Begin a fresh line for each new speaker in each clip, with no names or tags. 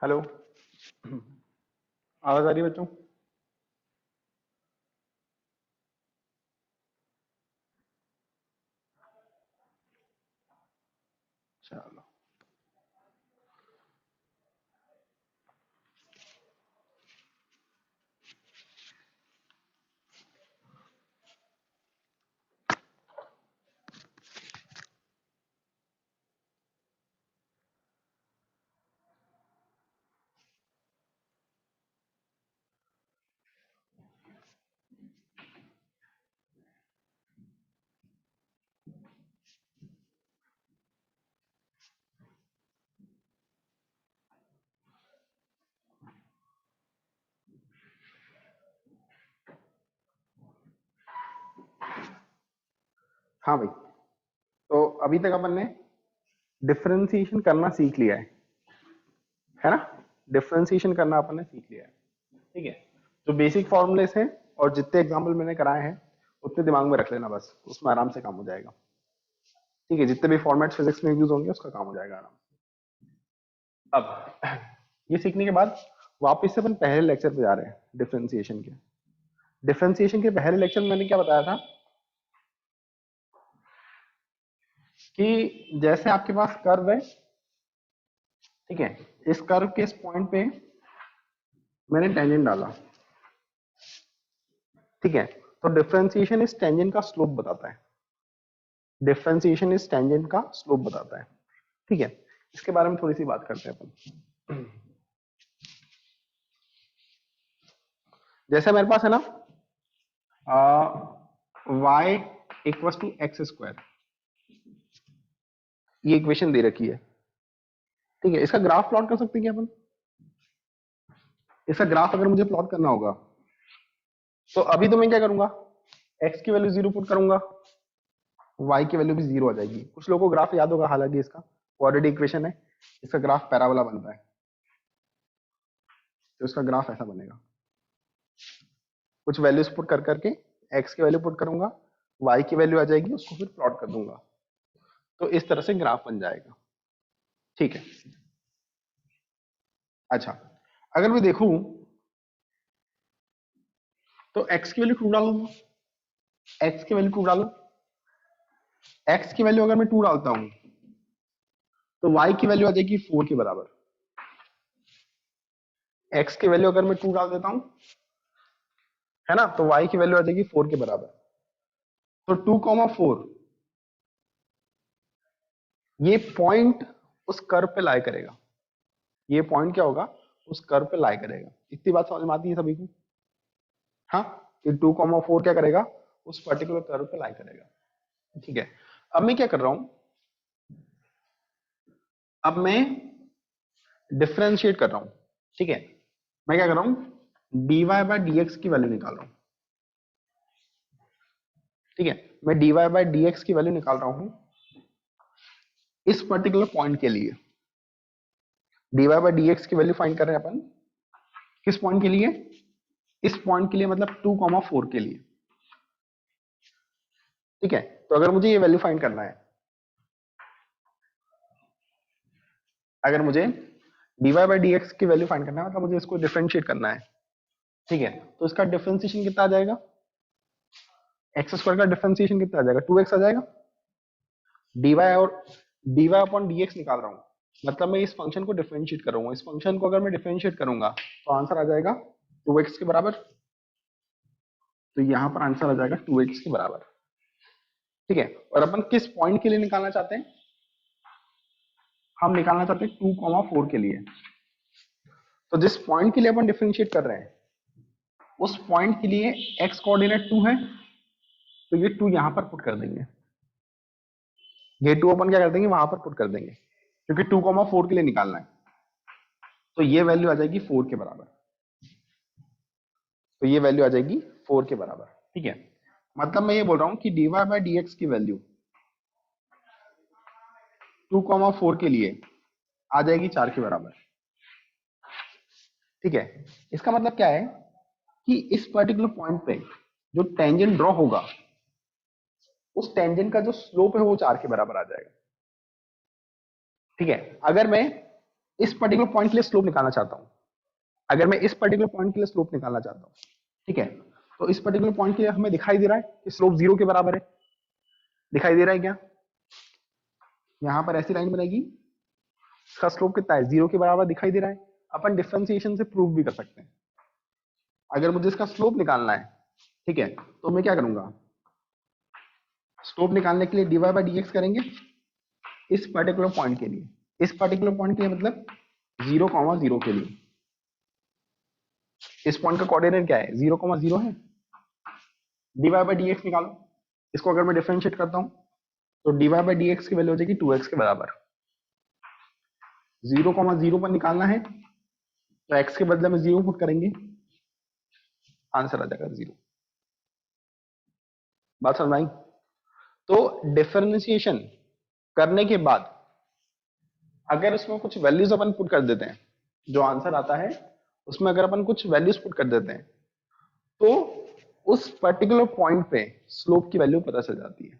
Hello. आवाज आ रही है बच्चों? चलो। हाँ भाई, तो अभी तक अपन ने डिफरेंशिएशन करना सीख लिया है ना? डिफरेंशिएशन करना अपन ने सीख लिया है। ठीक है, जो बेसिक फॉर्मूलेस हैं और जितने एग्जाम्पल मैंने कराए हैं उतने दिमाग में रख लेना, बस उसमें आराम से काम हो जाएगा। ठीक है, जितने भी फॉर्मेट फिजिक्स में यूज होंगे उसका काम हो जाएगा आराम से। अब ये सीखने के बाद वापस से अपन पहले लेक्चर पे जा रहे हैं, डिफरेंशिएशन के। डिफरेंशिएशन के पहले लेक्चर में मैंने क्या बताया था कि जैसे आपके पास कर्व है, ठीक है, इस कर्व के इस पॉइंट पे मैंने टेंजेंट डाला, ठीक है, तो डिफरेंशिएशन इस टेंजेंट का स्लोप बताता है। डिफरेंशिएशन इस टेंजेंट का स्लोप बताता है। ठीक है, इसके बारे में थोड़ी सी बात करते हैं अपन। जैसे मेरे पास है ना, y equal to x square, ये इक्वेशन दे रखी है। ठीक है, इसका ग्राफ प्लॉट कर सकते हैं क्या अपन? इसका ग्राफ अगर मुझे प्लॉट करना होगा तो अभी तो मैं क्या करूंगा, x की वैल्यू 0 पुट करूंगा, y की वैल्यू भी 0 आ जाएगी। कुछ लोगों को ग्राफ याद होगा, हालांकि इसका क्वाड्रेटिक इक्वेशन है, इसका ग्राफ पैराबोला बनता है, तो इसका ग्राफ ऐसा बनेगा। कुछ वैल्यूज पुट कर करके x की वैल्यू पुट करूंगा, y की वैल्यू आ जाएगी, उसको फिर प्लॉट कर दूंगा, तो इस तरह से ग्राफ बन जाएगा। ठीक है, अच्छा, अगर मैं देखूं तो x की वैल्यू 2 डालूंगा, x की वैल्यू 2 डालो, x की वैल्यू अगर मैं 2 डालता हूं तो y की वैल्यू आ जाएगी 4 के बराबर। x की वैल्यू अगर मैं 2 डाल देता हूं, है ना, तो y की वैल्यू आ जाएगी 4 के बराबर। तो 2,4 ये पॉइंट उस कर्व पे लाई करेगा। ये पॉइंट क्या होगा, उस कर्व पे लाई करेगा। इतनी बात समझ में आती है सभी को? हाँ, ये 2,4 क्या करेगा, उस पर्टिकुलर कर्व पे लाई करेगा। ठीक है, अब मैं क्या कर रहा हूं, अब मैं डिफरेंशिएट कर रहा हूं। ठीक है, मैं क्या कर रहा हूं, dy बाय dx की वैल्यू निकाल रहा हूं। ठीक है, मैं dy बाय dx की वैल्यू निकाल रहा हूं इस पर्टिकुलर पॉइंट के लिए। dy बाय dx की वैल्यू फाइंड कर रहे हैं अपन किस पॉइंट के लिए, इस पॉइंट के लिए, मतलब 2,4 के लिए। ठीक है, तो अगर मुझे ये वैल्यू फाइंड करना है, अगर मुझे dy बाय dx की वैल्यू फाइंड करना है, मतलब मुझे इसको डिफरेंशिएट करना है। ठीक है, तो इसका डिफरेंशिएशन कितना आ जाएगा, एक्स स्क्वायर का डिफरेंशिएशन कितना आ जाएगा, 2x आ जाएगा। dy और dy अपॉन dx निकाल रहा हूँ, मतलब मैं इस फंक्शन को डिफरेंशिएट कर रहा हूँ। इस फंक्शन को अगर मैं डिफरेंशिएट करूंगा तो आंसर आ जाएगा 2x के बराबर। तो यहाँ पर आंसर आ जाएगा 2x के बराबर। ठीक है, और अपन किस पॉइंट के लिए निकालना चाहते हैं, हम निकालना चाहते हैं 2,4 के लिए। तो जिस पॉइंट के लिए अपन डिफरेंशिएट कर रहे हैं उस पॉइंट के लिए x कोऑर्डिनेट 2 है, तो ये 2 यहां पर पुट कर देंगे, ये 2 अपन क्या कर देंगे, वहां पर पुट कर देंगे, क्योंकि 2,4 के लिए निकालना है। तो ये वैल्यू आ जाएगी 4 के बराबर। तो ये वैल्यू आ जाएगी 4 के बराबर। ठीक है, मतलब मैं ये बोल रहा हूं कि dy बाय dx की वैल्यू 2,4 के लिए आ जाएगी 4 के बराबर। ठीक है, इसका मतलब क्या है कि इस पर्टिकुलर पॉइंट पे जो टेंजेंट ड्रॉ होगा उस टेंजेंट का जो स्लोप है वो 4 के बराबर आ जाएगा। ठीक है, अगर मैं इस पर्टिकुलर पॉइंट के लिए स्लोप निकालना चाहता हूँ, अगर मैं इस पर्टिकुलर पॉइंट के लिए स्लोप निकालना चाहता हूँ, ठीक है, तो इस पर्टिकुलर पॉइंट के लिए हमें दिखाई दे रहा है कि स्लोप 0 के बराबर है, दिखाई दे रहा है क्या? यहां पर ऐसी लाइन बनेगी, इसका स्लोप कितना है, 0 के बराबर दिखाई दे रहा है। अपन डिफरेंशिएशन से प्रूव भी कर सकते हैं। अगर मुझे इसका स्लोप निकालना है, ठीक है, तो मैं क्या करूंगा, स्लोप निकालने के लिए dy बाई dx करेंगे इस पर्टिकुलर पॉइंट के लिए, इस पर्टिकुलर पॉइंट के लिए मतलब 0,0 के लिए। इस पॉइंट का कोऑर्डिनेट क्या है, 0,0 है। dy बाई dx निकालो, इसको अगर मैं डिफरेंशिएट करता हूं तो dy बाई dx की वैल्यू हो जाएगी 2x के बराबर। 0,0 पर निकालना है तो x के बदले में 0 पुट करेंगे, आंसर आ जाएगा 0। बात समझ आई? तो डिफरेंशिएशन करने के बाद अगर उसमें कुछ वैल्यूज अपन पुट कर देते हैं, जो आंसर आता है उसमें अगर अपन कुछ वैल्यूज पुट कर देते हैं तो उस पर्टिकुलर पॉइंट पे स्लोप की वैल्यू पता चल जाती है।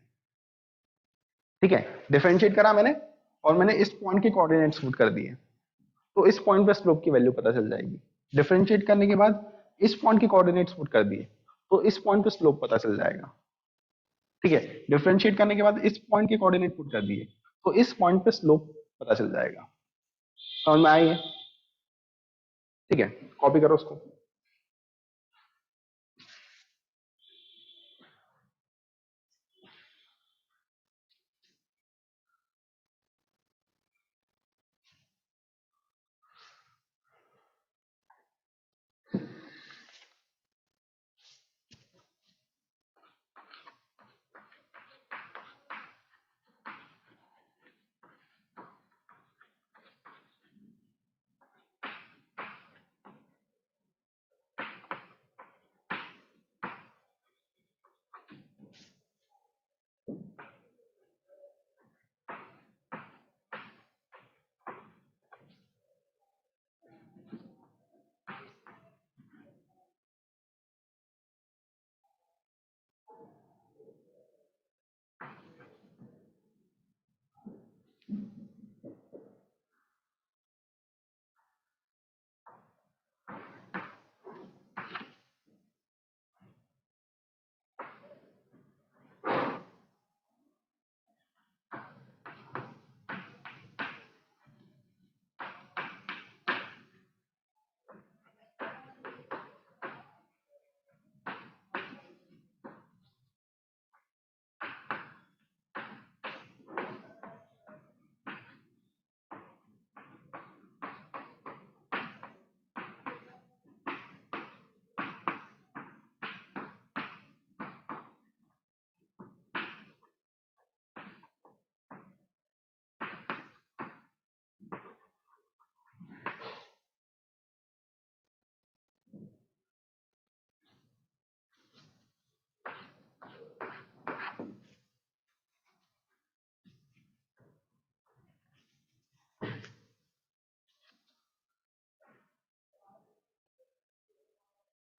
ठीक है, डिफरेंशिएट करा मैंने और मैंने इस पॉइंट के कोऑर्डिनेट्स पुट कर दिए, तो इस पॉइंट पे स्लोप की वैल्यू पता चल जाएगी। डिफरेंशिएट करने के बाद इस पॉइंट के कोऑर्डिनेट्स पुट कर दिए तो इस पॉइंट पे स्लोप पता चल जाएगा। ठीक है, डिफरेंशिएट करने के बाद इस पॉइंट के कोऑर्डिनेट पुट कर दिए तो इस पॉइंट पे स्लोप पता चल जाएगा। समझ में आई है? ठीक है, कॉपी करो उसको।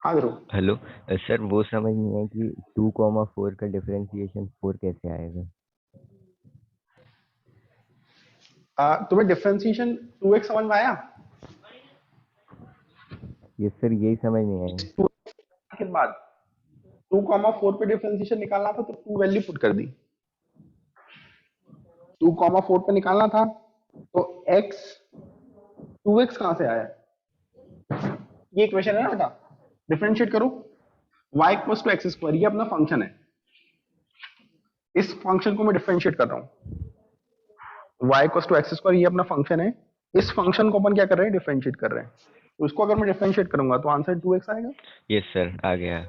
हाँ ध्रुव।
हेलो सर, वो समझ नहीं है कि 2,4 का डिफरेंशिएशन 4 कैसे आएगा।
तुम्हें डिफरेंशिएशन 2x समझ में आया?
ये सर यही समझ नहीं आया।
2 के बाद 2,4 पे डिफरेंशिएशन निकालना था तो 2 वैल्यू पुट कर दी। 2,4 पे निकालना था तो x 2x कहां से आया? ये इक्वेशन है ना बेटा, डिफरेंशिएट करो। y equals to x square, ये अपना फंक्शन है। इस फंक्शन को मैं डिफरेंशिएट कर रहा हूँ। y equals to x square, ये अपना फंक्शन है। इस फंक्शन को अपन क्या कर रहे हैं, डिफरेंशिएट कर रहे हैं। तो इसको अगर मैं डिफरेंशिएट करूंगा तो आंसर 2x आएगा।
यस सर, आ गया।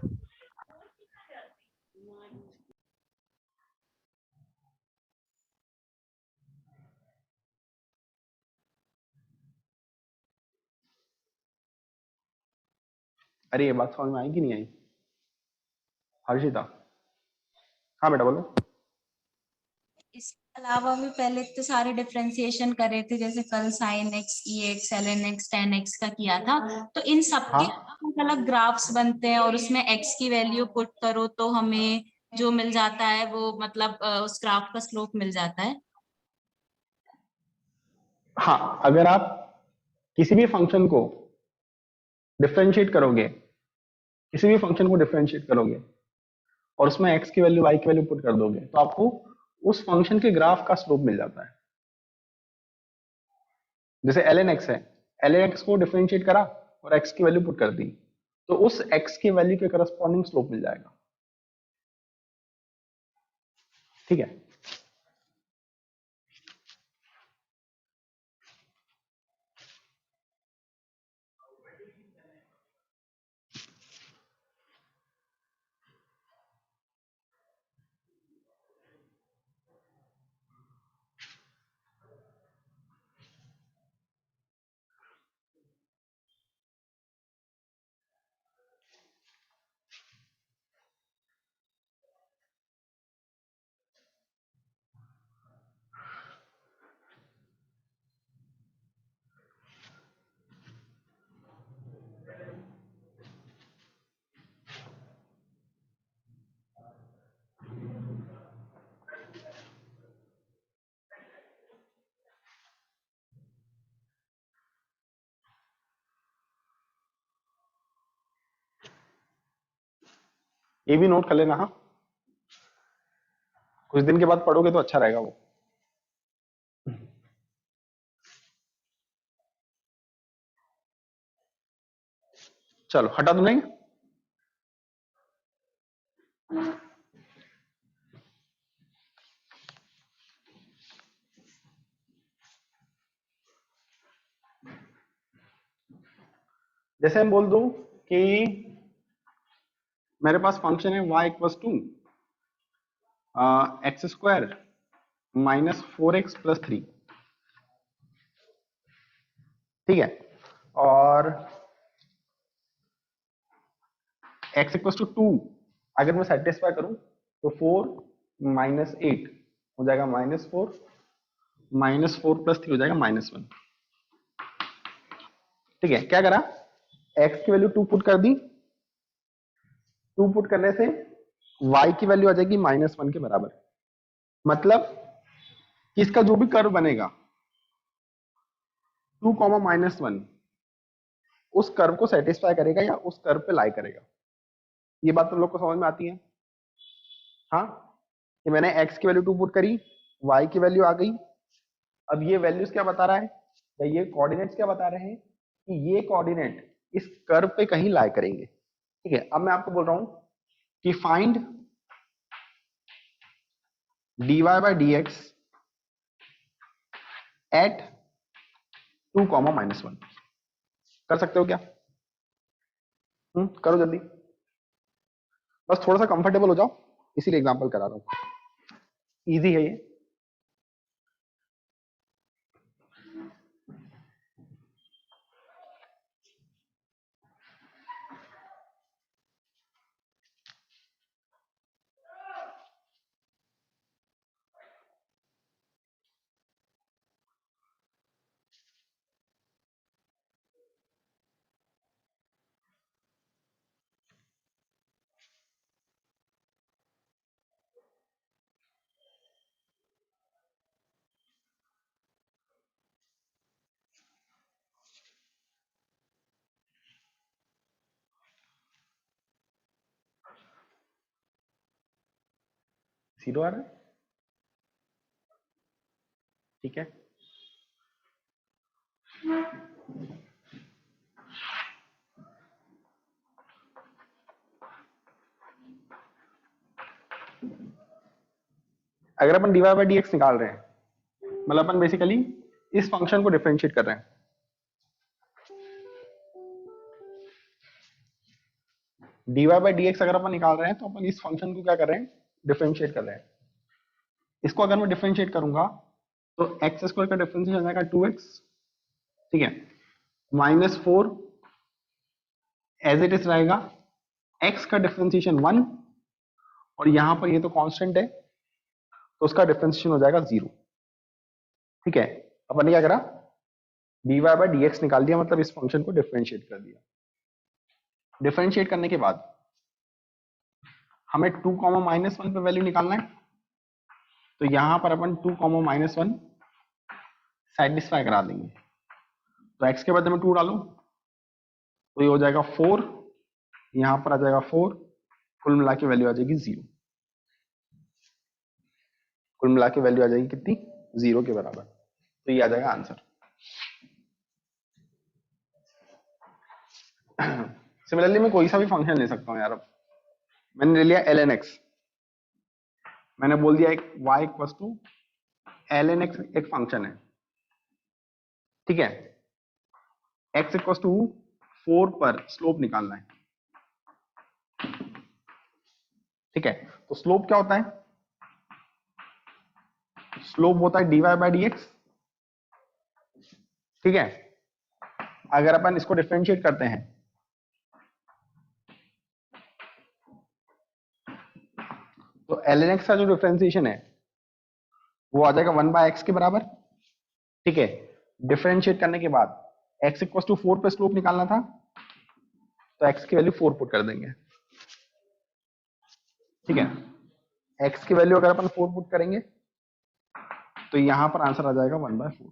अरे ये बात समझ में आई कि नहीं आई हर्षिता? हाँ बेटा बोलो।
इसके अलावा भी पहले इतने सारे डिफरेंशिएशन करे थे, जैसे कल साइन एक्स, ई x, ln x, tan x का किया था। तो इन सबके
हाँ
अलग अलग ग्राफ्स बनते हैं और उसमें x की वैल्यू पुट करो तो हमें जो मिल जाता है वो मतलब उस ग्राफ का स्लोप मिल जाता है।
हाँ, अगर आप किसी भी फंक्शन को डिफरेंशिएट करोगे, किसी भी फंक्शन को डिफरेंशिएट करोगे और उसमें x की वैल्यू y की वैल्यू पुट कर दोगे तो आपको उस फंक्शन के ग्राफ का स्लोप मिल जाता है। जैसे ln x है, ln x को डिफरेंशिएट करा और x की वैल्यू पुट कर दी तो उस x की वैल्यू के करस्पॉन्डिंग स्लोप मिल जाएगा। ठीक है, ये भी नोट कर लेना। हाँ, कुछ दिन के बाद पढ़ोगे तो अच्छा रहेगा वो। चलो हटा दो। नहीं, जैसे हम बोल दो कि मेरे पास फंक्शन है y equals to x square minus 4x plus 3। ठीक है, और x इक्वल्स टू 2 अगर मैं सेटिस्फाई करूं तो 4 माइनस 8 हो जाएगा -4, -4 प्लस 3 हो जाएगा -1। ठीक है, क्या करा, x की वैल्यू 2 पुट कर दी, 2 पुट करने से y की वैल्यू आ जाएगी -1 के बराबर। मतलब कि इसका जो भी कर्व बनेगा 2, -1 उस कर्व को सेटिस्फाई करेगा या उस कर्व पे लाई करेगा। ये बात तुम लोग को समझ में आती है? हाँ, कि मैंने x की वैल्यू 2 पुट करी, y की वैल्यू आ गई। अब ये वैल्यूज क्या बता रहा है या ये कोऑर्डिनेट्स क्या बता रहे हैं कि ये कोऑर्डिनेट इस कर्व पे कहीं लाई करेंगे। ठीक है, अब मैं आपको बोल रहा हूं कि find dy by dx at 2, -1। कर सकते हो क्या? करो जल्दी, बस थोड़ा सा कंफर्टेबल हो जाओ, इसीलिए एग्जांपल करा रहा हूं। इजी है ये। जीरो आ रहा है? ठीक है, अगर अपन dy by dx निकाल रहे हैं मतलब अपन बेसिकली इस फंक्शन को डिफरेंशिएट कर रहे हैं। dy by dx अगर अपन निकाल रहे हैं तो अपन इस फंक्शन को क्या कर रहे हैं, डिफरेंशिएट कर रहे हैं। इसको अगर मैं डिफरेंशिएट करूंगा तो एक्स स्क्वायर का डिफरेंशिएशन हो जाएगा 2x। ठीक है, -4 एज इट इज रहेगा, x का डिफरेंशिएशन 1 और यहां पर ये तो कांस्टेंट है तो उसका डिफरेंशिएशन हो जाएगा 0। ठीक है, अपन ने क्या करा, dy by dx निकाल दिया, मतलब इस फंक्शन को डिफरेंशिएट कर दिया। डिफरेंशिएट करने के बाद हमें 2, -1 पे वैल्यू निकालना है तो यहां पर अपन 2, -1 सेटिस्फाई करा देंगे। तो x के बदले में 2 डालो तो ये हो जाएगा 4, यहां पर आ जाएगा 4, कुल मिला के वैल्यू आ जाएगी 0। कुल मिला के वैल्यू आ जाएगी कितनी? 0 के बराबर। तो ये आ जाएगा आंसर। सिमिलरली मैं कोई सा भी फंक्शन ले सकता हूं यार। अब मैंने ले लिया ln x, मैंने बोल दिया एक y equals to ln x एक फंक्शन है, ठीक है। x इक्वल्स टू 4 पर स्लोप निकालना है, ठीक है। तो स्लोप क्या होता है? स्लोप होता है dy बाई dx, ठीक है। अगर अपन इसको डिफरेंशिएट करते हैं तो ln x का जो डिफरेंशिएशन है वो आ जाएगा 1/x के बराबर, ठीक है। डिफरेंशिएट करने के बाद x इक्वल्स टू 4 पे स्लोप निकालना था तो x की वैल्यू 4 पुट कर देंगे, ठीक है। x की वैल्यू अगर अपन 4 पुट करेंगे तो यहां पर आंसर आ जाएगा 1/4,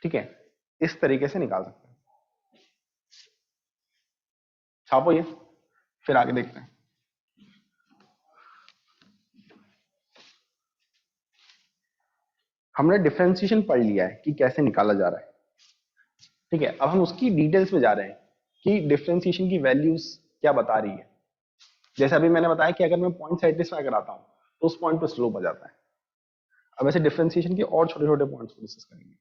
ठीक है। इस तरीके से निकाल सकते हैं। छापो ये, फिर आगे देखते हैं। हमने डिफरेंशिएशन पढ़ लिया है कि कैसे निकाला जा रहा है, ठीक है। अब हम उसकी डिटेल्स में जा रहे हैं कि डिफरेंशिएशन की वैल्यूज क्या बता रही है। जैसे अभी मैंने बताया कि अगर मैं पॉइंट सेटिस्फाई कराता हूं तो उस पॉइंट पर स्लोप आ जाता है। अब ऐसे डिफरेंशिएशन के और छोटे छोटे पॉइंट्स को डिस्कस करेंगे।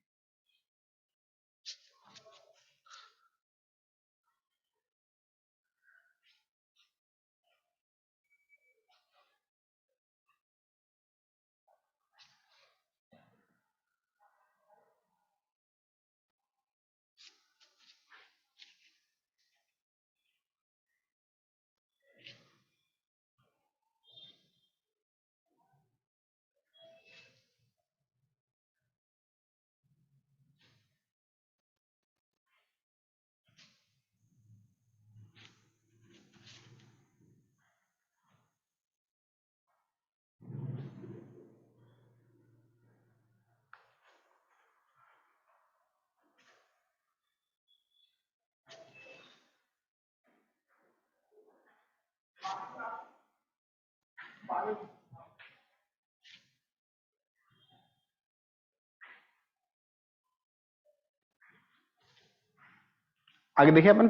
आगे देखिए अपन,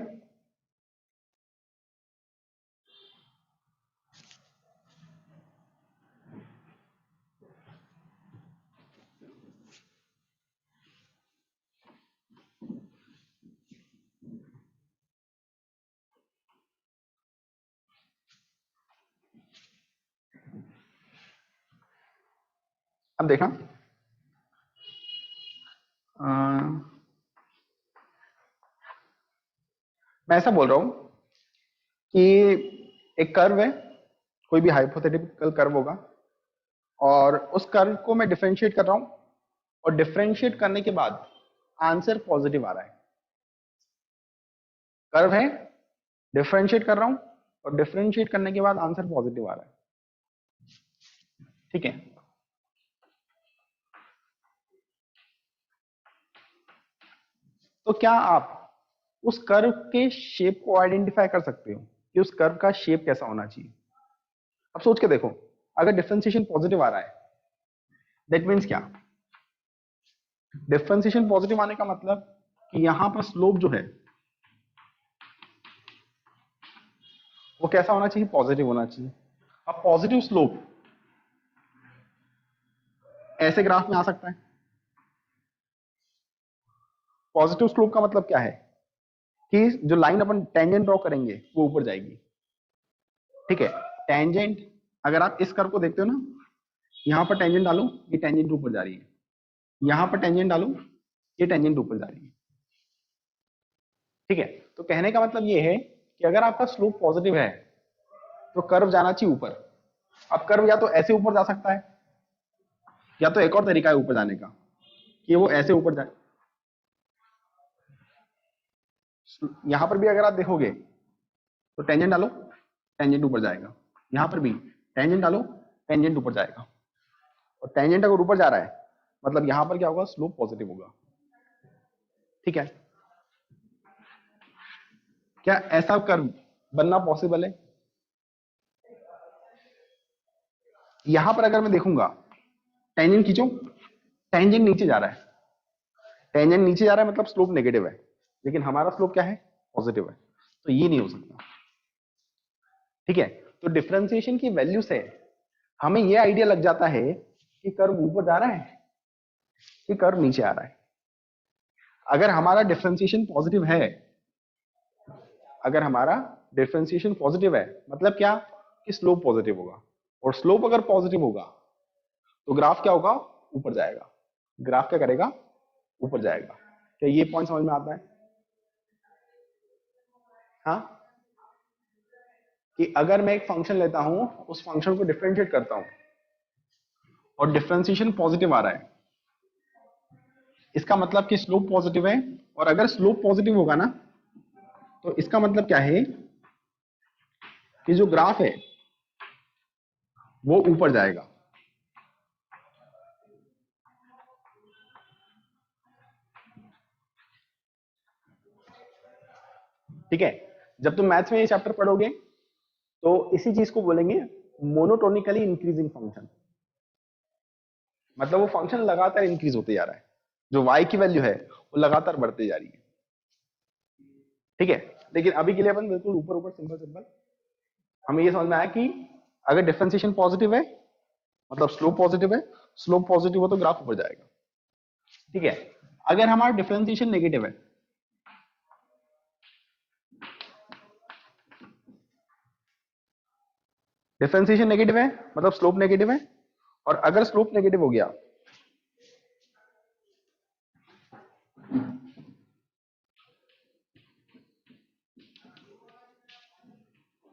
अब देखना मैं ऐसा बोल रहा हूं कि एक कर्व है, कोई भी हाइपोथेटिकल कर्व होगा, और उस कर्व को मैं डिफरेंशिएट कर रहा हूं और डिफरेंशिएट करने के बाद आंसर पॉजिटिव आ रहा है। कर्व है, डिफरेंशिएट कर रहा हूं और डिफरेंशिएट करने के बाद आंसर पॉजिटिव आ रहा है, ठीक है। तो क्या आप उस कर्व के शेप को आइडेंटिफाई कर सकते हो कि उस कर्व का शेप कैसा होना चाहिए? अब सोच के देखो, अगर डिफरेंशिएशन पॉजिटिव आ रहा है दैट मीन्स क्या? डिफरेंशिएशन पॉजिटिव आने का मतलब कि यहां पर स्लोप जो है वो कैसा होना चाहिए? पॉजिटिव होना चाहिए। अब पॉजिटिव स्लोप ऐसे ग्राफ में आ सकता है। पॉजिटिव स्लोप का मतलब क्या है कि जो लाइन अपन टेंजेंट ड्रॉ करेंगे वो ऊपर जाएगी, ठीक है। टेंजेंट, अगर आप इस कर्व को देखते हो ना, यहां पर टेंजेंट डालो, ये टेंजेंट ऊपर जा रही है, यहां पर टेंजेंट डालो, ये टेंजेंट ऊपर जा रही है, ठीक है। तो कहने का मतलब ये है कि अगर आपका स्लोप पॉजिटिव है तो कर्व जाना चाहिए ऊपर। अब कर्व या तो ऐसे ऊपर जा सकता है या तो एक और तरीका है ऊपर जाने का कि वो ऐसे ऊपर जाए। यहां पर भी अगर आप देखोगे तो टेंजेंट डालो, टेंजेंट ऊपर जाएगा, यहां पर भी टेंजेंट डालो, टेंजेंट ऊपर जाएगा। और टेंजेंट अगर ऊपर जा रहा है मतलब यहां पर क्या होगा? स्लोप पॉजिटिव होगा। ठीक है, क्या ऐसा कर्व बनना पॉसिबल है? यहां पर अगर मैं देखूंगा टेंजेंट खींचो, टेंजेंट नीचे जा रहा है, टेंजेंट नीचे जा रहा है मतलब स्लोप नेगेटिव है, लेकिन हमारा स्लोप क्या है? पॉजिटिव है, तो ये नहीं हो सकता। ठीक है, तो डिफरेंशिएशन की वैल्यू से हमें ये आइडिया लग जाता है कि कर्व ऊपर जा रहा है कि कर्व नीचे आ रहा है। अगर हमारा डिफरेंशिएशन पॉजिटिव है, अगर हमारा डिफरेंशिएशन पॉजिटिव है मतलब क्या? कि स्लोप पॉजिटिव होगा, और स्लोप अगर पॉजिटिव होगा तो ग्राफ क्या होगा? ऊपर जाएगा। ग्राफ क्या करेगा? ऊपर जाएगा। क्या ये पॉइंट समझ में आता है? हाँ, कि अगर मैं एक फंक्शन लेता हूं, उस फंक्शन को डिफरेंशिएट करता हूं और डिफरेंशिएशन पॉजिटिव आ रहा है, इसका मतलब कि स्लोप पॉजिटिव है, और अगर स्लोप पॉजिटिव होगा ना तो इसका मतलब क्या है? कि जो ग्राफ है वो ऊपर जाएगा। ठीक है, जब तुम मैथ्स में ये चैप्टर पढ़ोगे तो इसी चीज को बोलेंगे मोनोटोनिकली इंक्रीजिंग फंक्शन। मतलब वो फंक्शन लगातार इंक्रीज होते जा रहा है, जो y की वैल्यू है वो लगातार बढ़ते जा रही है। ठीक है, लेकिन अभी के लिए अपन बिल्कुल ऊपर ऊपर सिंपल सिंपल हमें ये समझ में आया कि अगर डिफरेंशिएशन पॉजिटिव है मतलब स्लोप पॉजिटिव है, स्लोप पॉजिटिव हो तो ग्राफ ऊपर जाएगा। ठीक है, अगर हमारा डिफरेंशिएशन नेगेटिव है, डिफरेंशिएशन नेगेटिव है मतलब स्लोप नेगेटिव है, और अगर स्लोप नेगेटिव हो गया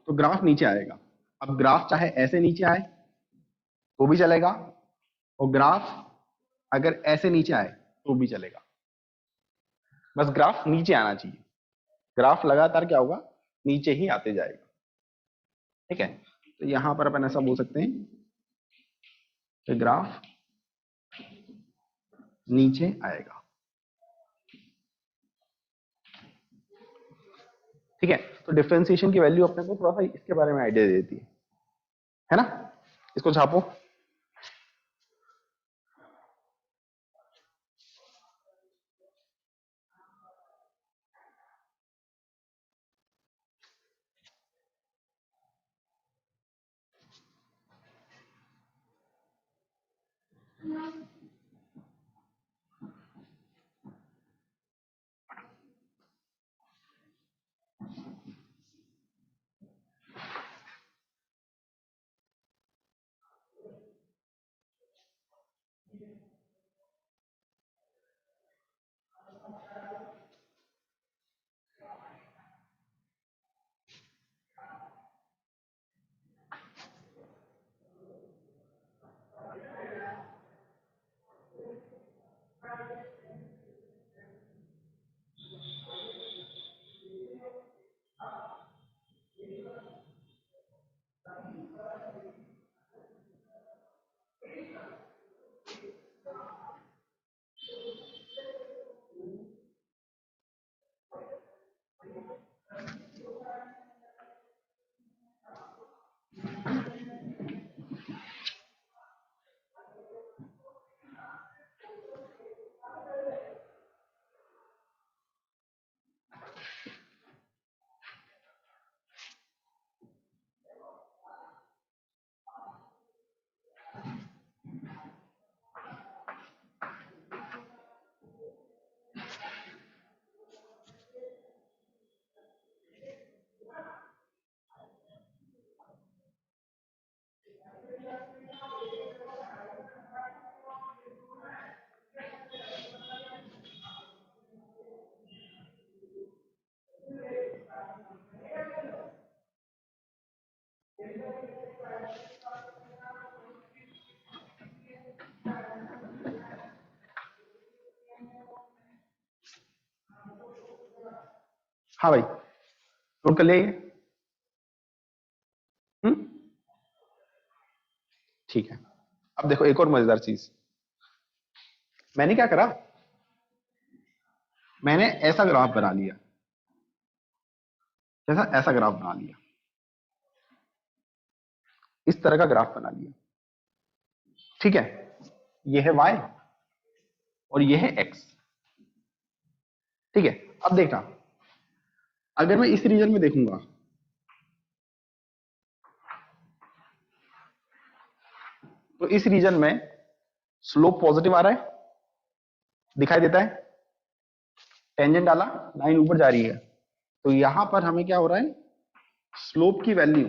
तो ग्राफ नीचे आएगा। अब ग्राफ चाहे ऐसे नीचे आए तो भी चलेगा, और ग्राफ अगर ऐसे नीचे आए तो भी चलेगा, बस ग्राफ नीचे आना चाहिए। ग्राफ लगातार क्या होगा? नीचे ही आते जाएगा। ठीक है, तो यहां पर अपन ऐसा बोल सकते हैं कि ग्राफ नीचे आएगा। ठीक है, तो डिफरेंशिएशन की वैल्यू अपने को थोड़ा सा इसके बारे में आइडिया दे देती है ना? इसको छापो। हाँ भाई, नोट कर लिया ये? ठीक है, अब देखो एक और मजेदार चीज। मैंने क्या करा, मैंने ऐसा ग्राफ बना लिया, जैसा ऐसा ग्राफ बना लिया, इस तरह का ग्राफ बना लिया, ठीक है। ये है y और ये है x, ठीक है। अब देखना, अगर मैं इस रीजन में देखूंगा तो इस रीजन में स्लोप पॉजिटिव आ रहा है, दिखाई देता है, टेंजेंट डाला, लाइन ऊपर जा रही है, तो यहां पर हमें क्या हो रहा है, स्लोप की वैल्यू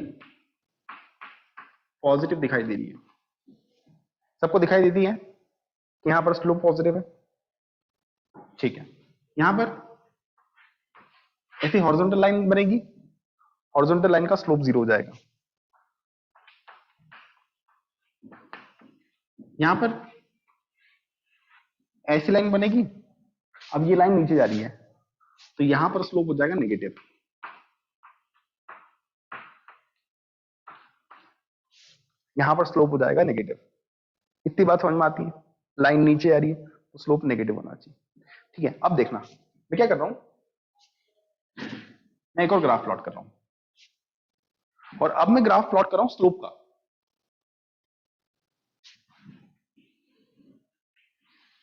पॉजिटिव दिखाई दे रही है। सबको दिखाई देती है कि यहां पर स्लोप पॉजिटिव है, ठीक है। यहां पर ऐसी हॉरिजॉन्टल लाइन बनेगी, हॉरिजॉन्टल लाइन का स्लोप 0 हो जाएगा। यहां पर ऐसी लाइन बनेगी, अब ये लाइन नीचे जा रही है, तो यहां पर स्लोप हो जाएगा नेगेटिव। यहां पर स्लोप हो जाएगा नेगेटिव। इतनी बात समझ में आती है, लाइन नीचे आ रही है तो स्लोप नेगेटिव होना चाहिए, ठीक है। अब देखना मैं क्या कर रहा हूं, मैं एक और ग्राफ प्लॉट कर रहा हूं, और अब मैं ग्राफ प्लॉट कर रहा हूं स्लोप का।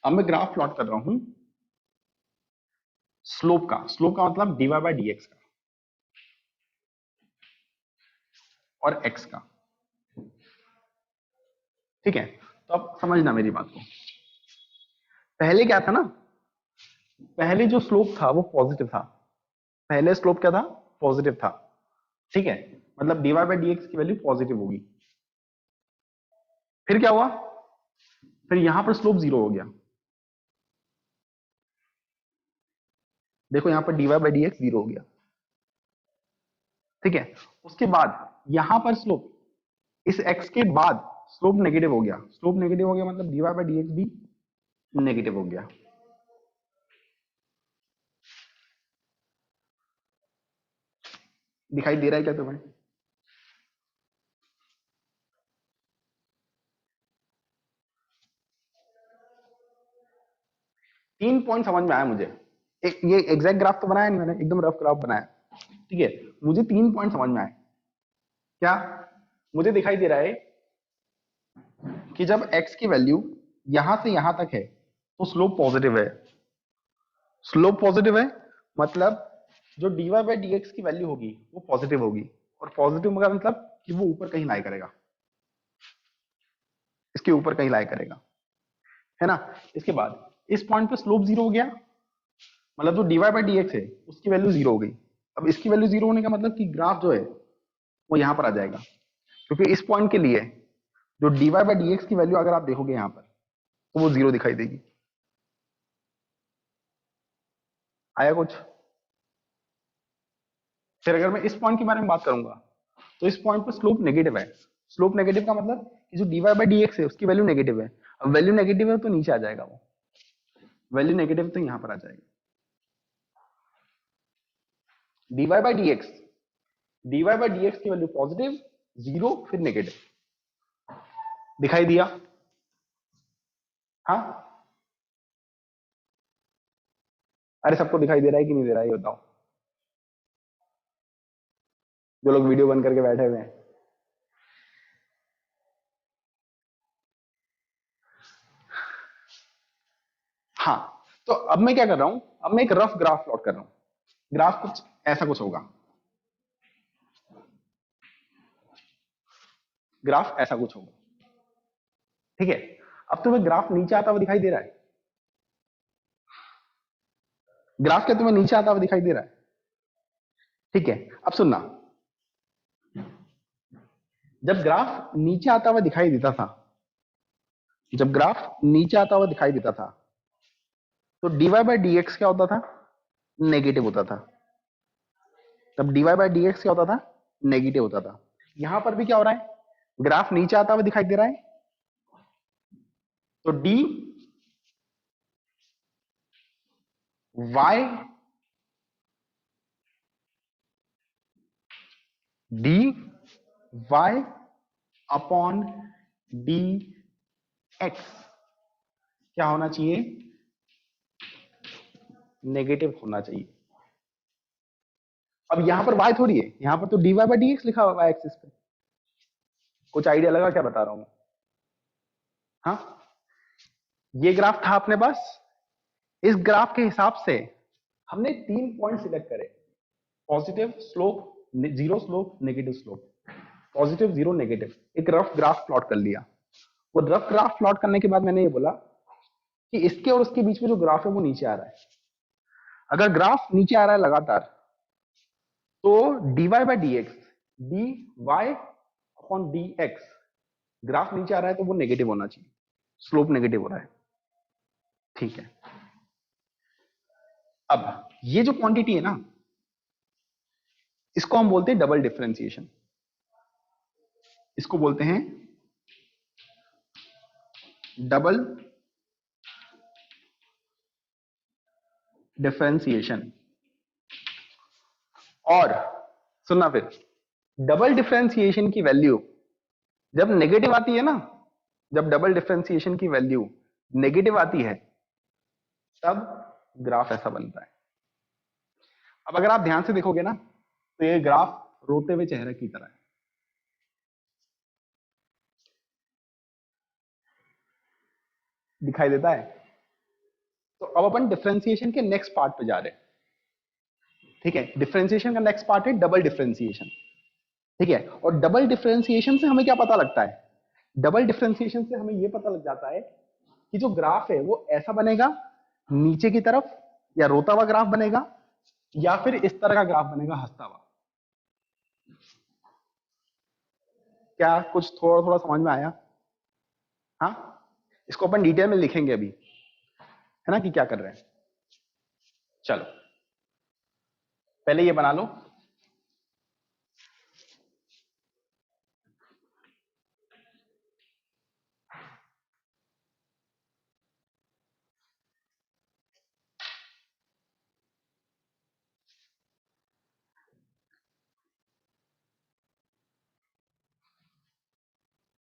अब मैं ग्राफ प्लॉट कर रहा हूं स्लोप का। स्लोप का मतलब dy बाय dx का और x का, ठीक है। तो अब समझना मेरी बात को, पहले क्या था ना, पहले जो स्लोप था वो पॉजिटिव था, पहले स्लोप क्या था, पॉजिटिव था, ठीक है। मतलब dy बाय dx की वैल्यू पॉजिटिव होगी। फिर क्या हुआ, फिर यहां पर स्लोप 0 हो गया, देखो यहां पर dy बाय dx 0 हो गया, ठीक है। उसके बाद यहां पर स्लोप, इस x के बाद स्लोप नेगेटिव हो गया, स्लोप नेगेटिव हो गया मतलब dy बाय dx भी नेगेटिव हो गया। दिखाई दे रहा है क्या तुम्हें? तीन पॉइंट समझ में आया मुझे। एक ये एग्जैक्ट ग्राफ तो बनाया नहीं मैंने, एकदम रफ ग्राफ बनाया, ठीक है। मुझे 3 पॉइंट समझ में आए। क्या? मुझे दिखाई दे रहा है कि जब x की वैल्यू यहां से यहां तक है तो स्लोप पॉजिटिव है। स्लोप पॉजिटिव है मतलब जो dy बाय dx की वैल्यू होगी वो पॉजिटिव होगी, और पॉजिटिव का मतलब कि वो ऊपर कहीं लाई करेगा, इसके ऊपर कहीं लाई करेगा, है ना। इसके बाद इस पॉइंट पे स्लोप 0 हो गया, मतलब जो dy बाय dx है उसकी वैल्यू 0 हो गई। अब इसकी वैल्यू 0 होने का मतलब कि ग्राफ जो है वो यहां पर आ जाएगा, क्योंकि इस पॉइंट के लिए जो dy बाय dx की वैल्यू अगर आप देखोगे यहां पर तो वो 0 दिखाई देगी। आया कुछ? फिर अगर मैं इस पॉइंट के बारे में बात करूंगा तो इस पॉइंट पर स्लोप नेगेटिव है। स्लोप नेगेटिव का मतलब कि जो dy बाय dx है उसकी वैल्यू नेगेटिव है। अब वैल्यू नेगेटिव है तो नीचे आ जाएगा, वो वैल्यू नेगेटिव तो यहां पर आ जाएगा। dy by dx, dy by dx की वैल्यू पॉजिटिव, 0 फिर नेगेटिव, दिखाई दिया? हाँ, अरे सबको दिखाई दे रहा है कि नहीं दे रहा है ये बताओ, जो लोग वीडियो बंद करके बैठे हुए हैं। हाँ, तो अब मैं क्या कर रहा हूं, अब मैं एक रफ ग्राफ प्लॉट कर रहा हूं। ग्राफ कुछ ऐसा कुछ होगा, ग्राफ ऐसा कुछ होगा, ठीक है। अब तुम्हें ग्राफ नीचे आता हुआ दिखाई दे रहा है? ग्राफ क्या तुम्हें नीचे आता हुआ दिखाई दे रहा है? ठीक है। अब सुनना, जब ग्राफ नीचे आता हुआ दिखाई देता था, जब ग्राफ नीचे आता हुआ दिखाई देता था तो dy बाय dx क्या होता था, नेगेटिव होता था। तब dy बाय dx क्या होता था, नेगेटिव होता था। यहां पर भी क्या हो रहा है, ग्राफ नीचे आता हुआ दिखाई दे रहा है तो dy dy अपॉन dx क्या होना चाहिए, नेगेटिव होना चाहिए। अब यहां पर y थोड़ी है, यहां पर तो dy बाई डी एक्स लिखा हुआ है एक्सिस पे। कुछ आइडिया लगा क्या बता रहा हूं? हाँ, ये ग्राफ था अपने पास। इस ग्राफ के हिसाब से हमने 3 पॉइंट सिलेक्ट करे, positive slope, zero slope, negative slope, positive, zero, negative. एक रफ ग्राफ प्लॉट कर लिया। वो रफ ग्राफ प्लॉट करने के बाद मैंने ये बोला कि इसके और उसके बीच में जो ग्राफ है वो नीचे आ रहा है। अगर ग्राफ नीचे आ रहा है लगातार, तो dy by d x, d y upon d x, graph नीचे आ रहा है तो वो नेगेटिव होना चाहिए, स्लोप नेगेटिव हो रहा है। ठीक है, अब ये जो क्वांटिटी है ना, इसको हम बोलते हैं डबल डिफरेंशिएशन। इसको बोलते हैं डबल डिफरेंशिएशन। और सुनना फिर, डबल डिफरेंशिएशन की वैल्यू जब नेगेटिव आती है ना, जब डबल डिफरेंशिएशन की वैल्यू नेगेटिव आती है, तब ग्राफ ऐसा बनता है। अब अगर आप ध्यान से देखोगे ना, तो ये ग्राफ रोते हुए चेहरे की तरह है। दिखाई देता है? तो अब अपन डिफरेंशिएशन के नेक्स्ट पार्ट पे जा रहे हैं। ठीक है, डिफरेंशिएशन का नेक्स्ट पार्ट है डबल डिफरेंशिएशन। ठीक है, और डबल डिफरेंशिएशन से हमें क्या पता लगता है? डबल डिफरेंशिएशन से हमें यह पता लग जाता है कि जो ग्राफ है वो ऐसा बनेगा नीचे की तरफ, या रोता हुआ ग्राफ बनेगा, या फिर इस तरह का ग्राफ बनेगा हंसता हुआ। क्या कुछ थोड़ा थोड़ा समझ में आया? हाँ, इसको अपन डिटेल में लिखेंगे अभी, है ना, कि क्या कर रहे हैं। चलो पहले ये बना लो।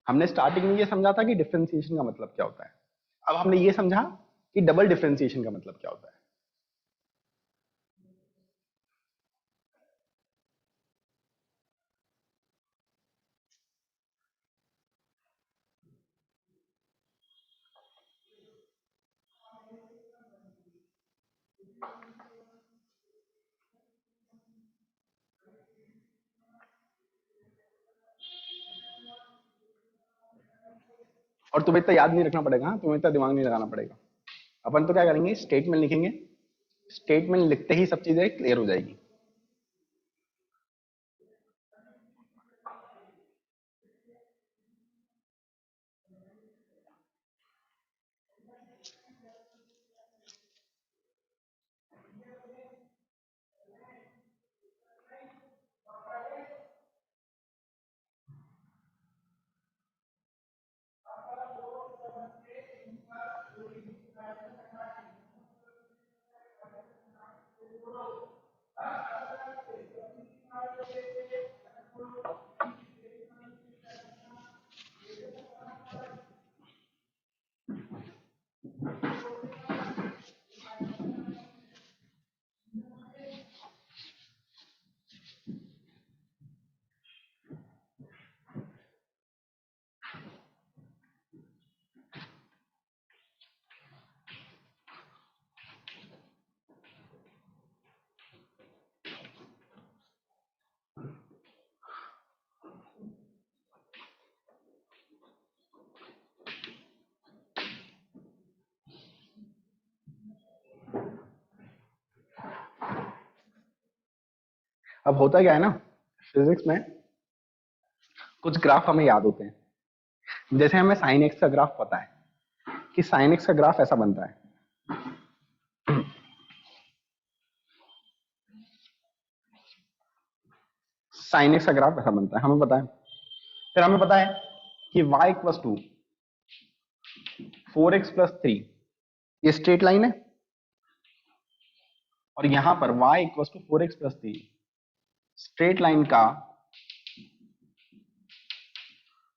हमने स्टार्टिंग में ये समझा था कि डिफरेंशिएशन का मतलब क्या होता है। अब हमने ये समझा कि डबल डिफरेंशिएशन का मतलब क्या होता है। और तुम्हें इतना याद नहीं रखना पड़ेगा, तुम्हें इतना दिमाग नहीं लगाना पड़ेगा। अपन तो क्या करेंगे, स्टेटमेंट लिखेंगे। स्टेटमेंट लिखते ही सब चीजें क्लियर हो जाएगी। अब होता क्या है ना, फिजिक्स में कुछ ग्राफ हमें याद होते हैं। जैसे हमें साइन एक्स का ग्राफ पता है कि साइन एक्स का ग्राफ ऐसा बनता है। साइन एक्स का ग्राफ ऐसा बनता है, हमें पता है। फिर हमें पता है कि y equal to 4x plus 3, ये स्ट्रेट लाइन है। और यहां पर y equal to 4x plus 3, straight line का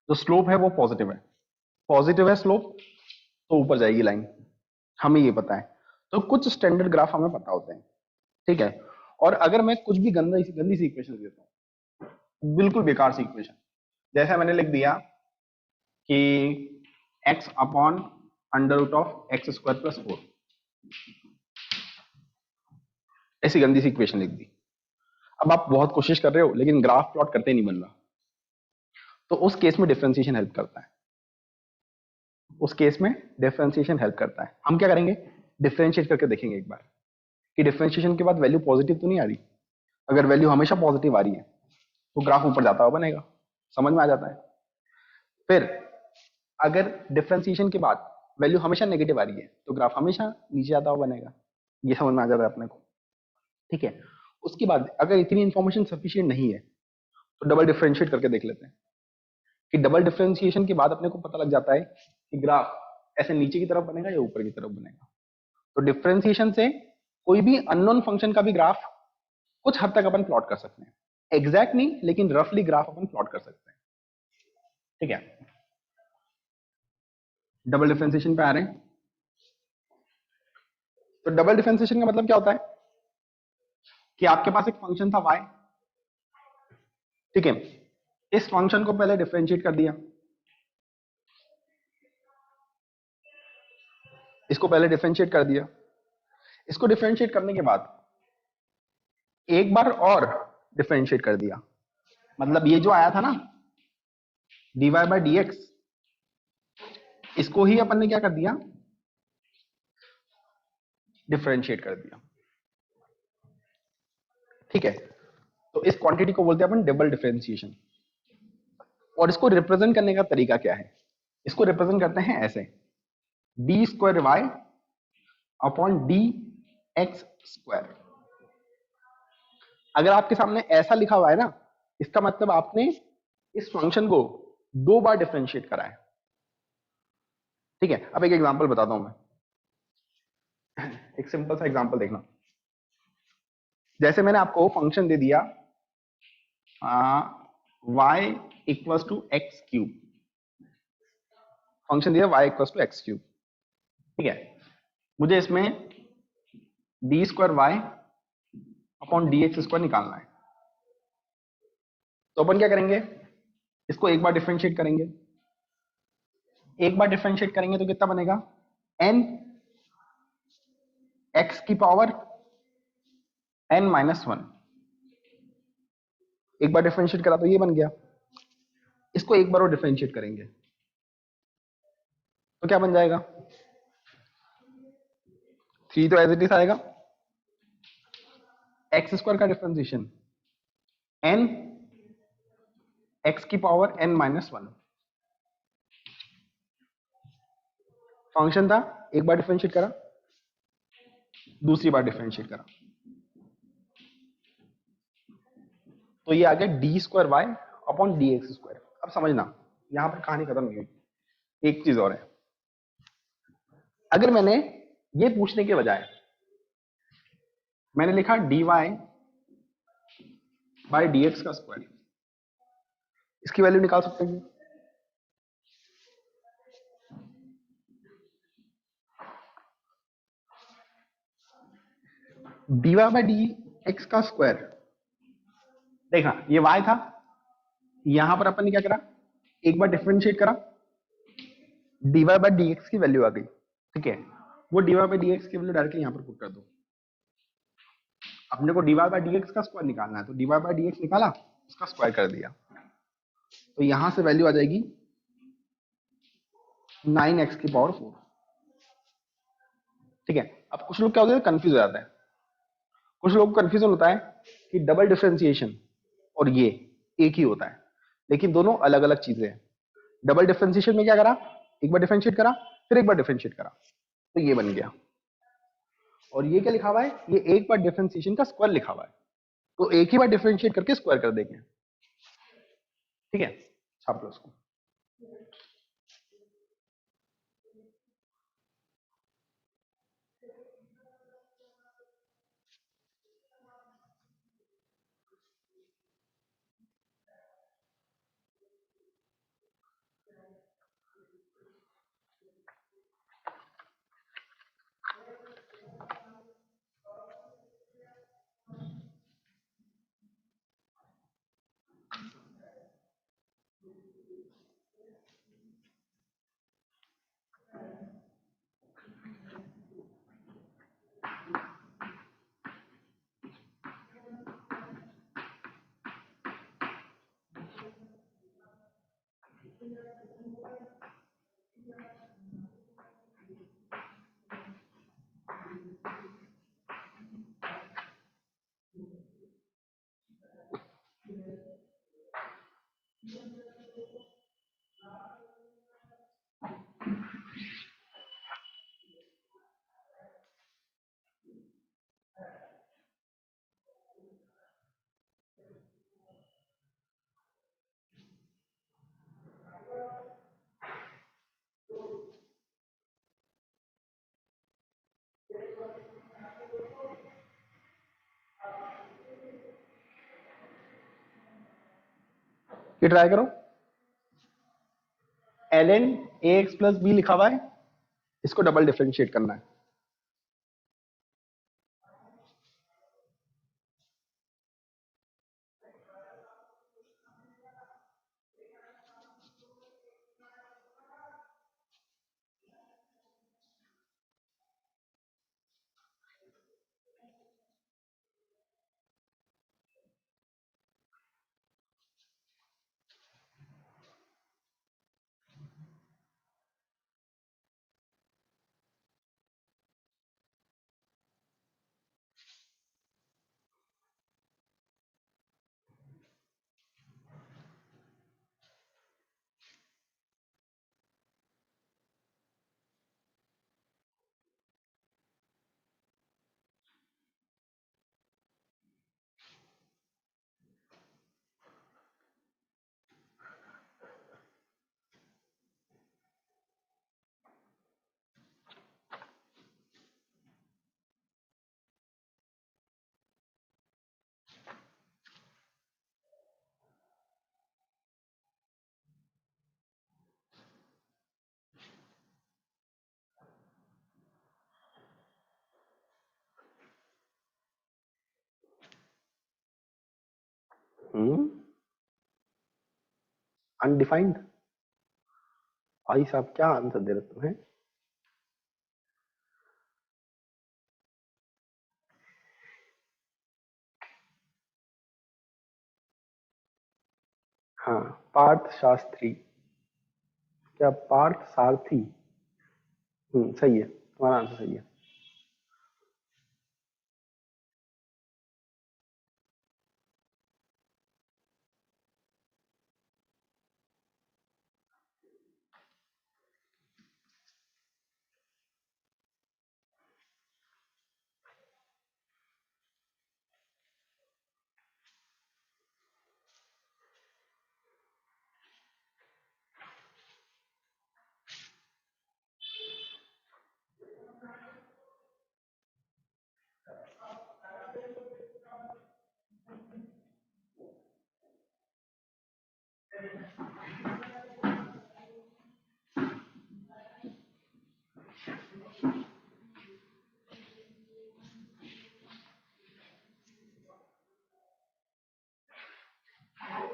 जो स्लोप है वो पॉजिटिव है। पॉजिटिव है स्लोप, तो ऊपर जाएगी लाइन, हमें ये पता है। तो कुछ स्टैंडर्ड ग्राफ हमें पता होते हैं, ठीक है। और अगर मैं कुछ भी गंदी सी इक्वेशन देता हूँ, बिल्कुल बेकार सी इक्वेशन, जैसे मैंने लिख दिया कि x upon under root of x square plus 4, ऐसी गंदी सी इक्वेशन लिख दी। अब आप बहुत कोशिश कर रहे हो लेकिन ग्राफ प्लॉट करते नहीं बन रहा, तो उस केस में डिफरेंशिएशन हेल्प करता है। उस केस में डिफरेंशिएशन हेल्प करता है। हम क्या करेंगे, डिफरेंशिएट करके देखेंगे एक बार कि डिफरेंशिएशन के बाद वैल्यू पॉजिटिव तो नहीं आ रही। अगर वैल्यू हमेशा पॉजिटिव आ रही है तो ग्राफ ऊपर जाता हुआ बनेगा, समझ में आ जाता है। फिर अगर डिफरेंशिएशन के बाद वैल्यू हमेशा नेगेटिव आ रही है तो ग्राफ हमेशा नीचे जाता हुआ बनेगा, ये समझ में आ जाता है अपने को, ठीक है। उसके बाद अगर इतनी इंफॉर्मेशन सफिशिएंट नहीं है तो डबल डिफरेंशिएट करके देख लेते हैं कि डबल डिफरेंशिएशन के बाद अपने को पता लग जाता है कि ग्राफ ऐसे नीचे की तरफ बनेगा या ऊपर की तरफ बनेगा। तो डिफरेंशिएशन से कोई भी अननोन फंक्शन का भी ग्राफ कुछ हद तक अपन प्लॉट कर सकते हैं, एग्जैक्ट नहीं लेकिन रफली ग्राफ अपन प्लॉट कर सकते हैं, ठीक है। डबल डिफरेंशिएशन पे आ रहे हैं। तो डबल डिफरेंशिएशन का मतलब क्या होता है कि आपके पास एक फंक्शन था y, ठीक है। इस फंक्शन को पहले डिफरेंशिएट कर दिया, इसको पहले डिफरेंशिएट कर दिया। इसको डिफरेंशिएट करने के बाद एक बार और डिफरेंशिएट कर दिया, मतलब ये जो आया था ना dy बाई डी एक्स, इसको ही अपन ने क्या कर दिया, डिफरेंशिएट कर दिया, ठीक है। तो इस क्वांटिटी को बोलते हैं अपन डबल डिफरेंशिएशन। और इसको रिप्रेजेंट करने का तरीका क्या है, इसको रिप्रेजेंट करते हैं ऐसे, d square y upon d x square. अगर आपके सामने ऐसा लिखा हुआ है ना, इसका मतलब आपने इस फंक्शन को 2 बार डिफरेंशिएट करा है, ठीक है। अब एक एग्जांपल बताता हूं मैं, एक सिंपल सा एग्जांपल देखना। जैसे मैंने आपको फंक्शन दे दिया y equals to x cube, function दिया y equals to x cube, ठीक है। मुझे इसमें d square y upon d x square निकालना है। तो अपन क्या करेंगे, इसको एक बार डिफरेंशिएट करेंगे। एक बार डिफरेंशिएट करेंगे तो कितना बनेगा, n x की पावर n माइनस 1। एक बार डिफरेंशिएट करा तो ये बन गया। इसको एक बार और डिफरेंशिएट करेंगे तो क्या बन जाएगा, 3 तो एज इट इज आएगा, एक्स स्क्वायर का डिफरेंशिएशन n x की पावर n माइनस 1। फंक्शन था, एक बार डिफरेंशिएट करा, दूसरी बार डिफरेंशिएट करा, तो ये आ गया d square y upon d x square. अब समझना, यहां पर कहानी खत्म नहीं हुई, एक चीज और है। अगर मैंने ये पूछने के बजाय मैंने लिखा dy बाई डी एक्स का स्क्वायर, इसकी वैल्यू निकाल सकते हैं। dy बाई डी एक्स का स्क्वायर, देखा ये y था, यहां पर अपन ने क्या करा, एक बार डिफरेंशिएट करा, dy बाई डी एक्स की वैल्यू आ गई, ठीक है। वो dy बाई डी एक्स की वैल्यू डायरेक्टली यहां पर पुट कर दो। अपने को dy बाई डी एक्स का स्क्वायर निकालना है, तो dy बाई डी एक्स निकाला, उसका स्क्वायर कर दिया, तो यहां से वैल्यू आ जाएगी 9x की पावर 4, ठीक है। अब कुछ लोग क्या होते हैं, कंफ्यूज हो जाता है। कुछ लोग कंफ्यूजन होता है कि डबल डिफरेंशिएशन और ये एक ही होता है, लेकिन दोनों अलग अलग चीजें हैं। डबल डिफरेंशिएशन में क्या करा, एक बार डिफरेंशिएट करा, फिर एक बार डिफरेंशिएट करा, तो ये बन गया। और ये क्या लिखा हुआ है, ये एक बार डिफरेंशिएशन का स्क्वायर लिखा हुआ है, तो एक ही बार डिफरेंशिएट करके स्क्वायर कर देंगे, ठीक है। छाप लो उसको। ये ट्राई करो, ln ax प्लस बी लिखा हुआ है, इसको डबल डिफरेंशिएट करना है। अनडिफाइंड, भाई साहब क्या आंसर दे रहे तुम्हें? हाँ, पार्थ शास्त्री, क्या पार्थ सारथी? सही है, तुम्हारा आंसर सही है।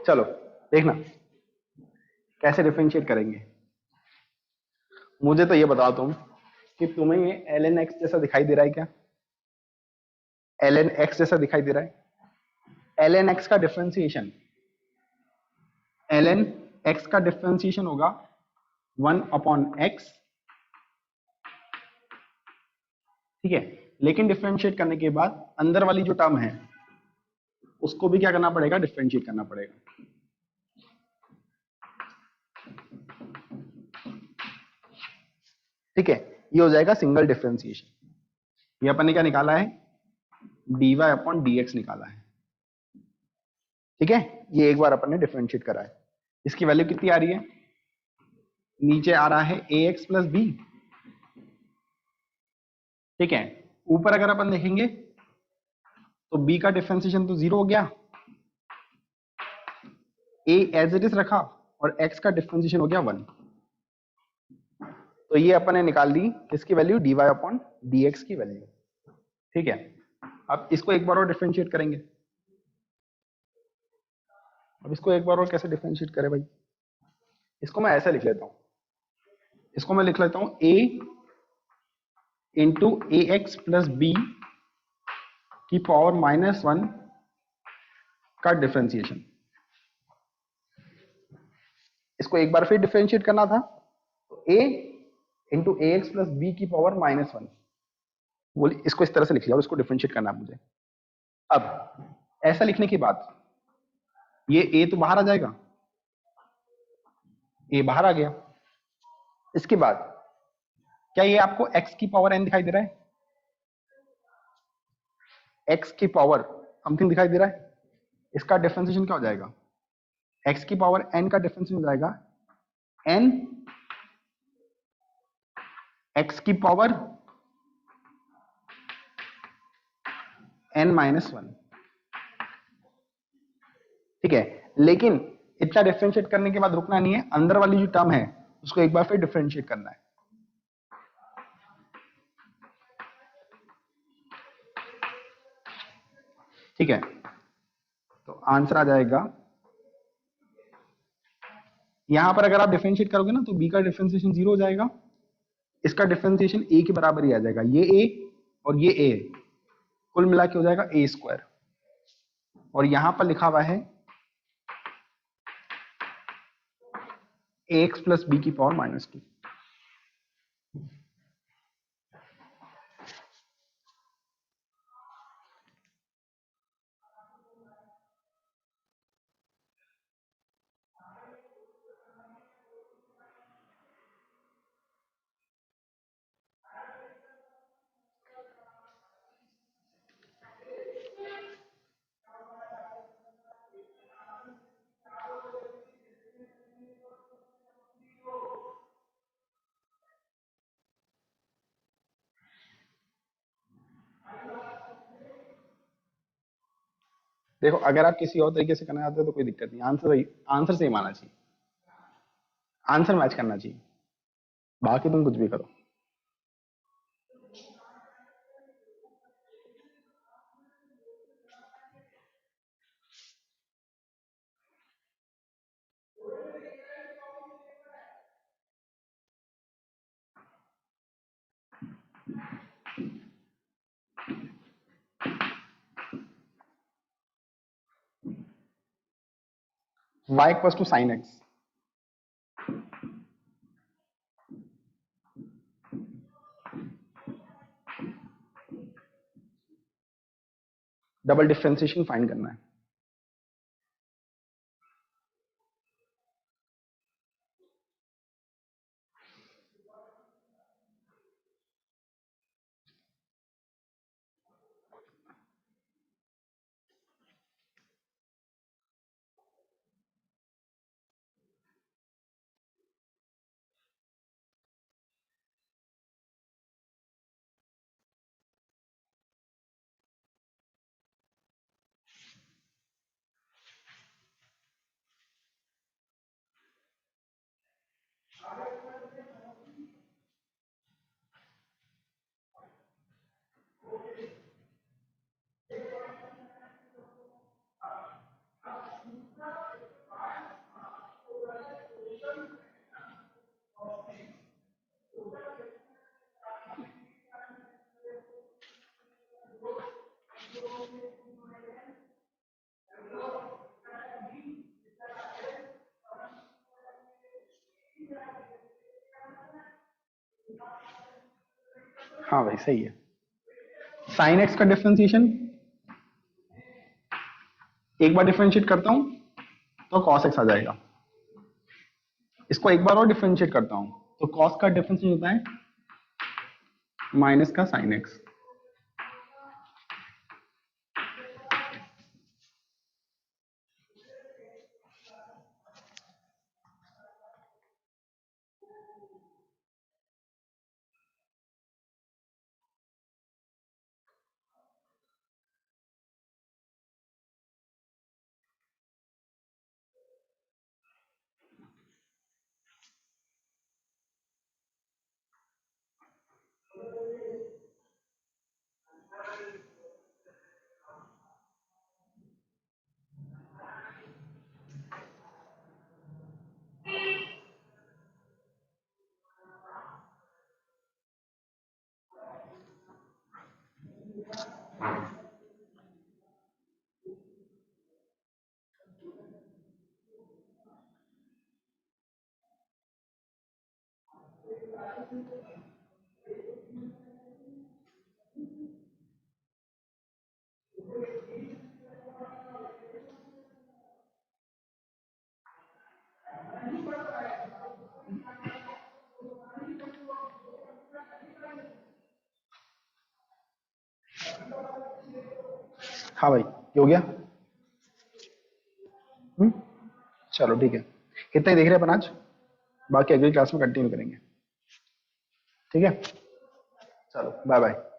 चलो देखना कैसे डिफरेंशिएट करेंगे। मुझे तो ये बताओ तुम कि तुम्हें ये ln x जैसा दिखाई दे रहा है क्या? ln x जैसा दिखाई दे रहा है? ln x का डिफरेंशिएशन, ln x का डिफरेंशिएशन होगा 1/x, ठीक है। लेकिन डिफरेंशिएट करने के बाद अंदर वाली जो टर्म है उसको भी क्या करना पड़ेगा? डिफरेंशिएट करना पड़ेगा। ठीक है, ये हो जाएगा सिंगल डिफरेंशिएशन। ये अपन ने क्या निकाला है? dy/dx निकाला है, ठीक है। ये एक बार अपन ने डिफरेंशिएट करा है। इसकी वैल्यू कितनी आ रही है? नीचे आ रहा है ax प्लस बी, ठीक है। ऊपर अगर अपन देखेंगे तो b का डिफरेंशिएशन तो 0 हो गया, a एज इट इज रखा और x का डिफरेंशिएशन हो गया 1। तो ये अपन ने निकाल ली किसकी वैल्यू? dy/dx की वैल्यू, ठीक है। अब इसको एक बार और डिफरेंशिएट करेंगे। अब इसको एक बार और कैसे डिफरेंशिएट करें भाई? इसको मैं ऐसा लिख लेता हूं, इसको मैं लिख लेता हूं a into a x plus b की पावर -1 का डिफरेंशिएशन। इसको एक बार फिर डिफरेंशिएट करना था, तो a into a x plus b की पावर -1, बोलिए इसको इस तरह से लिख लिया और इसको डिफरेंशिएट करना है मुझे। अब ऐसा लिखने के बाद ये a तो बाहर आ जाएगा, a बाहर आ गया। इसके बाद क्या ये आपको x की पावर n दिखाई दे रहा है? x की पावर समथिंग दिखाई दे रहा है? इसका डिफरेंशिएशन क्या हो जाएगा? x की पावर n का डिफरेंशिएशन हो जाएगा n x की पावर n-1, ठीक है। लेकिन इतना डिफरेंशिएट करने के बाद रुकना नहीं है, अंदर वाली जो टर्म है उसको एक बार फिर डिफरेंशिएट करना है। ठीक है, तो आंसर आ जाएगा, यहां पर अगर आप डिफरेंशिएट करोगे ना तो b का डिफरेंशिएशन 0 हो जाएगा, इसका डिफरेंशिएशन a के बराबर ही आ जाएगा, ये a और ये a कुल मिला के हो जाएगा a स्क्वायर, और यहां पर लिखा हुआ है ax प्लस b की पावर -2। देखो अगर आप किसी और तरीके से करना चाहते हो तो कोई दिक्कत नहीं, आंसर सेम आना चाहिए, आंसर मैच करना चाहिए, बाकी तुम कुछ भी करो। y equals to sine x, double differentiation find करना है। हाँ भाई सही है, साइन एक्स का डिफरेंशिएशन एक बार डिफरेंशिएट करता हूं तो कॉस एक्स आ जाएगा, इसको एक बार और डिफरेंशिएट करता हूं तो कॉस का डिफरेंशिएशन होता है माइनस का साइन एक्स। हाँ भाई ये हो गया। चलो ठीक है, इतना ही देख रहे हैं अपन आज, बाकी अगली क्लास में कंटिन्यू करेंगे। ठीक है, चलो बाय बाय।